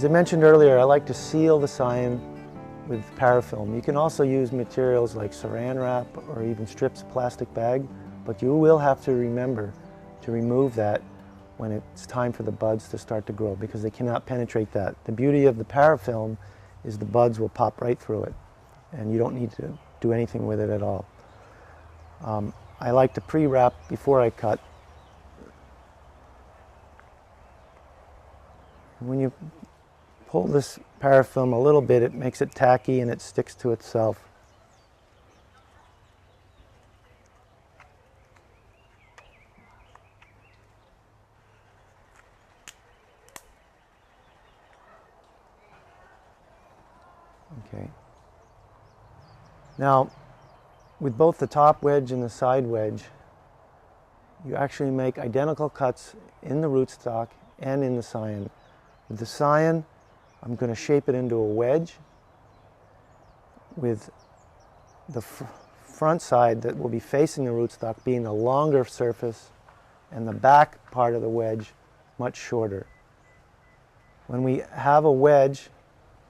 As I mentioned earlier, I like to seal the scion with parafilm. You can also use materials like saran wrap or even strips of plastic bag, but you will have to remember to remove that when it's time for the buds to start to grow, because they cannot penetrate that. The beauty of the parafilm is the buds will pop right through it, and you don't need to do anything with it at all. I like to pre-wrap before I cut. When you pull this parafilm a little bit, it makes it tacky and it sticks to itself. Okay. Now, with both the top wedge and the side wedge, you actually make identical cuts in the rootstock and in the scion. With the scion, I'm going to shape it into a wedge with the front side that will be facing the rootstock being the longer surface and the back part of the wedge much shorter. When we have a wedge,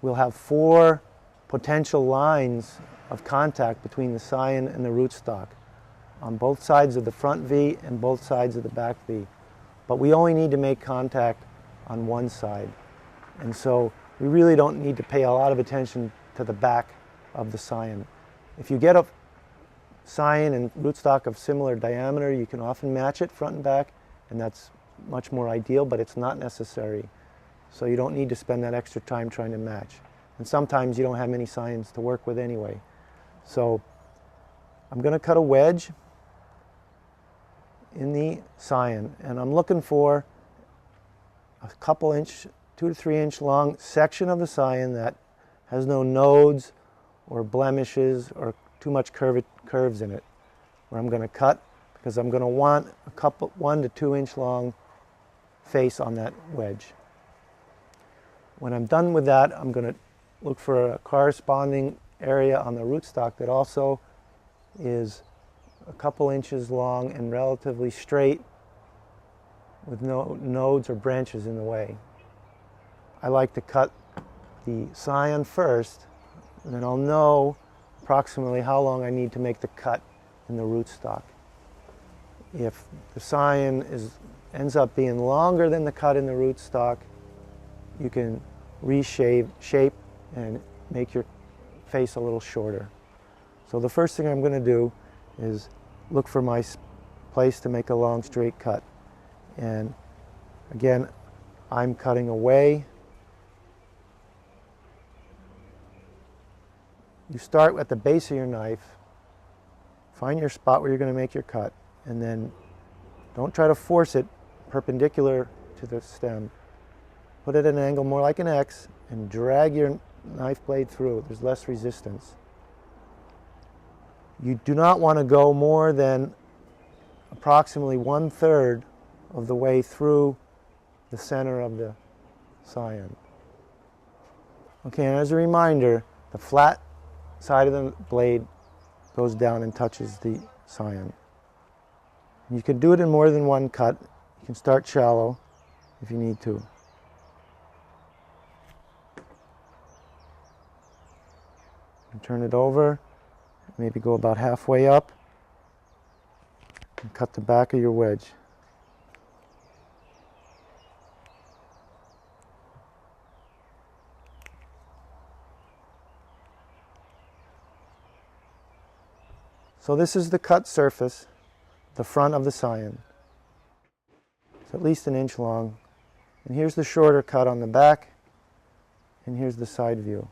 we'll have 4 potential lines of contact between the scion and the rootstock on both sides of the front V and both sides of the back V. But we only need to make contact on one side. And so we really don't need to pay a lot of attention to the back of the scion. If you get a scion and rootstock of similar diameter, you can often match it front and back, and that's much more ideal, but it's not necessary. So you don't need to spend that extra time trying to match. And sometimes you don't have many scions to work with anyway. So I'm going to cut a wedge in the scion, and I'm looking for a couple inch, 2 to 3 inch long section of the scion that has no nodes or blemishes or too much curves in it, where I'm going to cut, because I'm going to want a couple 1 to 2 inch long face on that wedge. When I'm done with that, I'm going to look for a corresponding area on the rootstock that also is a couple inches long and relatively straight with no nodes or branches in the way. I like to cut the scion first, and then I'll know approximately how long I need to make the cut in the rootstock. If the scion ends up being longer than the cut in the rootstock, you can shape and make your face a little shorter. So the first thing I'm going to do is look for my place to make a long straight cut. And again, I'm cutting away. You start at the base of your knife, find your spot where you're going to make your cut, and then don't try to force it perpendicular to the stem. Put it at an angle more like an X and drag your knife blade through. There's less resistance. You do not want to go more than approximately 1/3 of the way through the center of the scion. Okay, and as a reminder, the flat side of the blade goes down and touches the scion. You can do it in more than one cut. You can start shallow if you need to. And turn it over, maybe go about halfway up, and cut the back of your wedge. So this is the cut surface, the front of the scion. It's at least 1 inch long. And here's the shorter cut on the back, and here's the side view.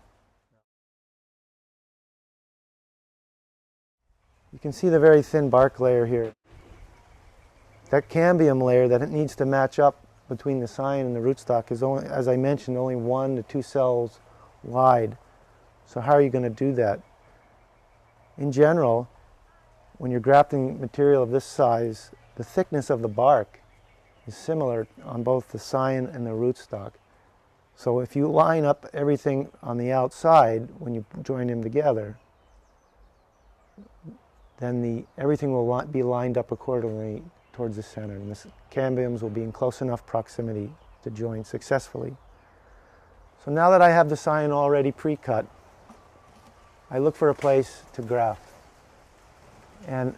You can see the very thin bark layer here. That cambium layer that it needs to match up between the scion and the rootstock is only, as I mentioned, only 1 to 2 cells wide. So how are you going to do that? In general, when you're grafting material of this size, the thickness of the bark is similar on both the scion and the rootstock. So if you line up everything on the outside when you join them together, then everything will be lined up accordingly towards the center, and the cambiums will be in close enough proximity to join successfully. So now that I have the sign already pre-cut, I look for a place to graft. And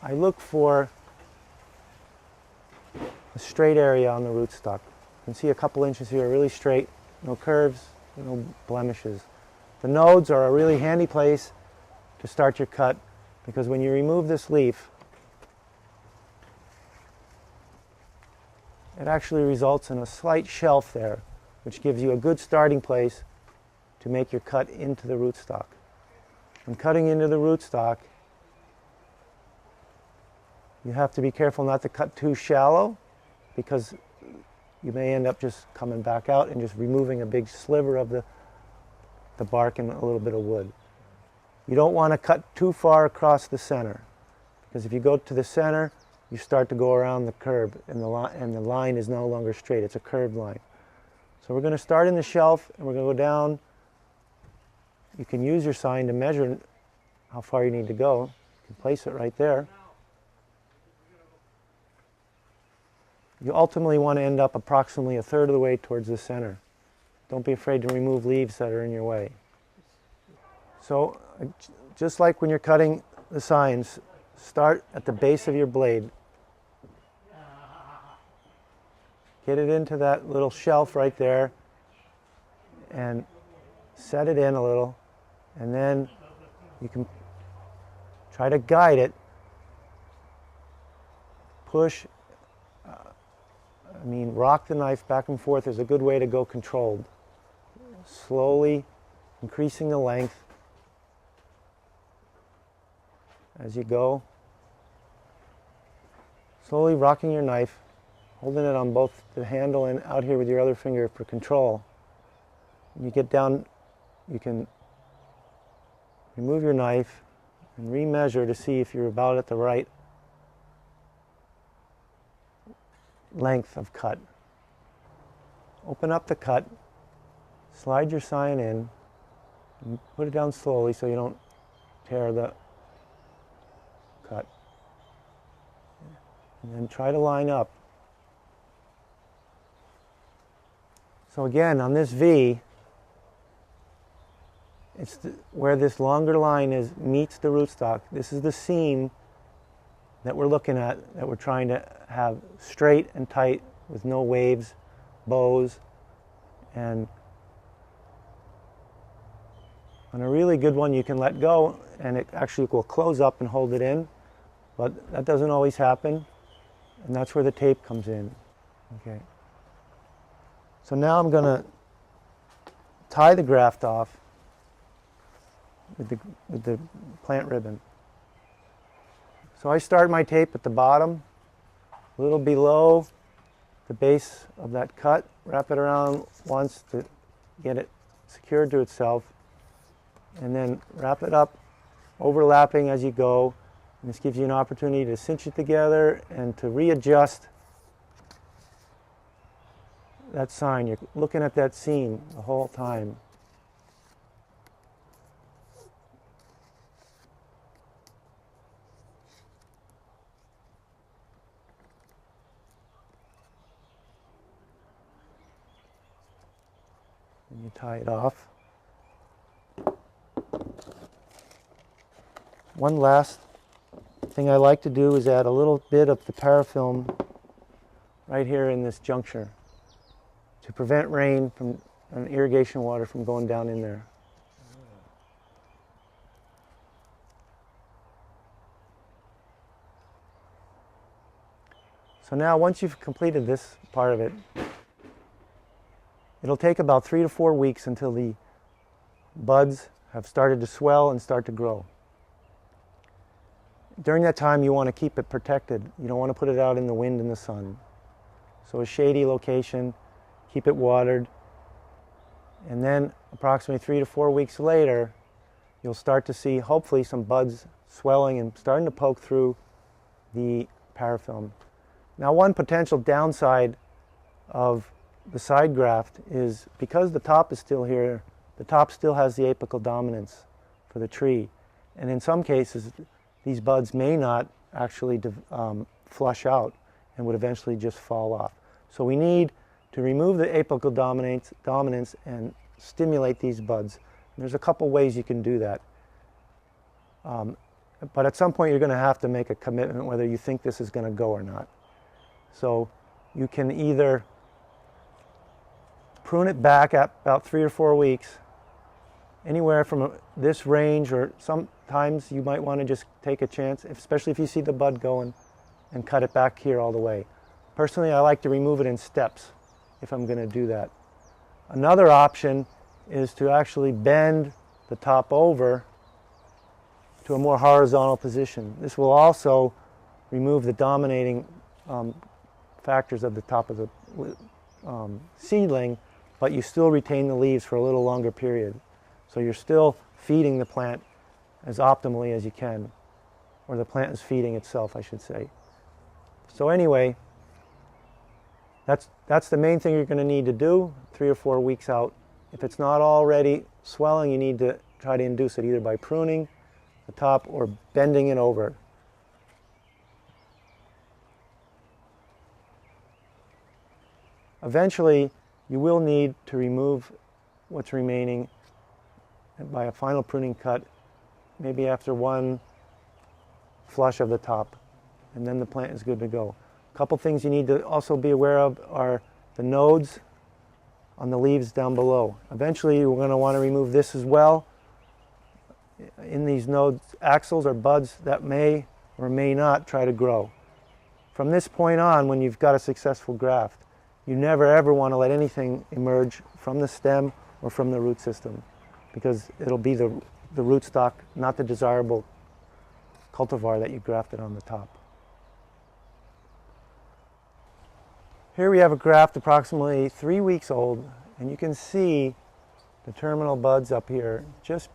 I look for a straight area on the rootstock. You can see a couple inches here, really straight, no curves, no blemishes. The nodes are a really handy place to start your cut, because when you remove this leaf, it actually results in a slight shelf there, which gives you a good starting place to make your cut into the rootstock. When cutting into the rootstock, you have to be careful not to cut too shallow, because you may end up just coming back out and just removing a big sliver of the bark and a little bit of wood. You don't want to cut too far across the center, because if you go to the center, you start to go around the curve, and the line is no longer straight. It's a curved line. So we're going to start in the shelf, and we're going to go down. You can use your sign to measure how far you need to go. You can place it right there. You ultimately want to end up approximately a third of the way towards the center. Don't be afraid to remove leaves that are in your way. So just like when you're cutting the signs, start at the base of your blade. Get it into that little shelf right there and set it in a little, and then you can try to guide it. Push, rock the knife back and forth is a good way to go controlled. Slowly increasing the length as you go. Slowly rocking your knife, holding it on both the handle and out here with your other finger for control. When you get down, you can remove your knife and remeasure to see if you're about at the right length of cut. Open up the cut, slide your sign in, and put it down slowly so you don't tear the cut. And then try to line up. So again, on this V, it's where this longer line meets the rootstock. This is the seam that we're looking at, that we're trying to have straight and tight with no waves, bows, and on a really good one you can let go and it actually will close up and hold it in, but that doesn't always happen, and that's where the tape comes in. Okay. So now I'm going to tie the graft off with the plant ribbon. So I start my tape at the bottom, a little below the base of that cut, wrap it around once to get it secured to itself, and then wrap it up, overlapping as you go. And this gives you an opportunity to cinch it together and to readjust that sign. You're looking at that seam the whole time. And you tie it off. One last thing I like to do is add a little bit of the parafilm right here in this juncture to prevent rain and irrigation water from going down in there. So now once you've completed this part of it, it'll take about 3 to 4 weeks until the buds have started to swell and start to grow. During that time you want to keep it protected. You don't want to put it out in the wind and the sun. So a shady location, keep it watered, and then approximately 3 to 4 weeks later you'll start to see hopefully some buds swelling and starting to poke through the parafilm. Now one potential downside of the side graft is because the top is still here, the top still has the apical dominance for the tree, and in some cases these buds may not actually flush out and would eventually just fall off. So we need to remove the apical dominance and stimulate these buds. And there's a couple ways you can do that. But at some point you're going to have to make a commitment whether you think this is going to go or not. So you can either prune it back at about 3 or 4 weeks, anywhere from this range, or sometimes you might want to just take a chance, especially if you see the bud going, and cut it back here all the way. Personally, I like to remove it in steps if I'm going to do that. Another option is to actually bend the top over to a more horizontal position. This will also remove the dominating factors of the top of the seedling, but you still retain the leaves for a little longer period. So you're still feeding the plant as optimally as you can, or the plant is feeding itself, I should say. So anyway, that's the main thing you're going to need to do 3 or 4 weeks out. If it's not already swelling, you need to try to induce it either by pruning the top or bending it over. Eventually, you will need to remove what's remaining by a final pruning cut, maybe after 1 flush of the top, and then the plant is good to go. A couple things you need to also be aware of are the nodes on the leaves down below. Eventually, we're going to want to remove this as well. In these nodes, axils or buds that may or may not try to grow. From this point on, when you've got a successful graft, you never ever want to let anything emerge from the stem or from the root system, because it'll be the rootstock, not the desirable cultivar that you grafted on the top. Here we have a graft approximately 3 weeks old, and you can see the terminal buds up here just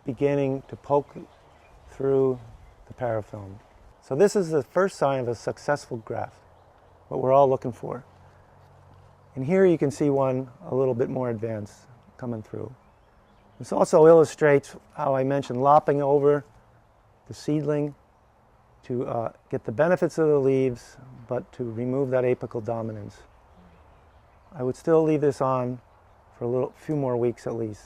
beginning to poke through the parafilm. So this is the first sign of a successful graft, what we're all looking for. And here you can see one a little bit more advanced coming through. This also illustrates how I mentioned lopping over the seedling to get the benefits of the leaves, but to remove that apical dominance. I would still leave this on for a few more weeks at least.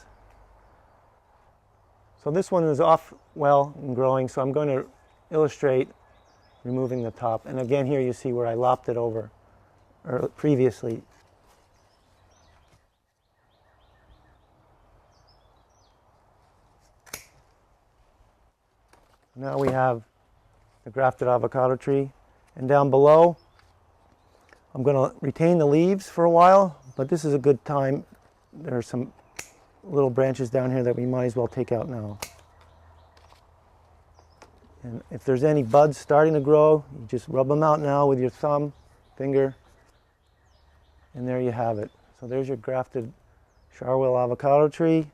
So this one is off well and growing, so I'm going to illustrate removing the top. And again, here you see where I lopped it over previously. Now we have the grafted avocado tree, and down below I'm going to retain the leaves for a while, but this is a good time. There are some little branches down here that we might as well take out now. And if there's any buds starting to grow, you just rub them out now with your finger, and there you have it. So there's your grafted Charwell avocado tree,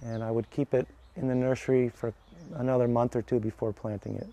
and I would keep it in the nursery for another month or 2 before planting it.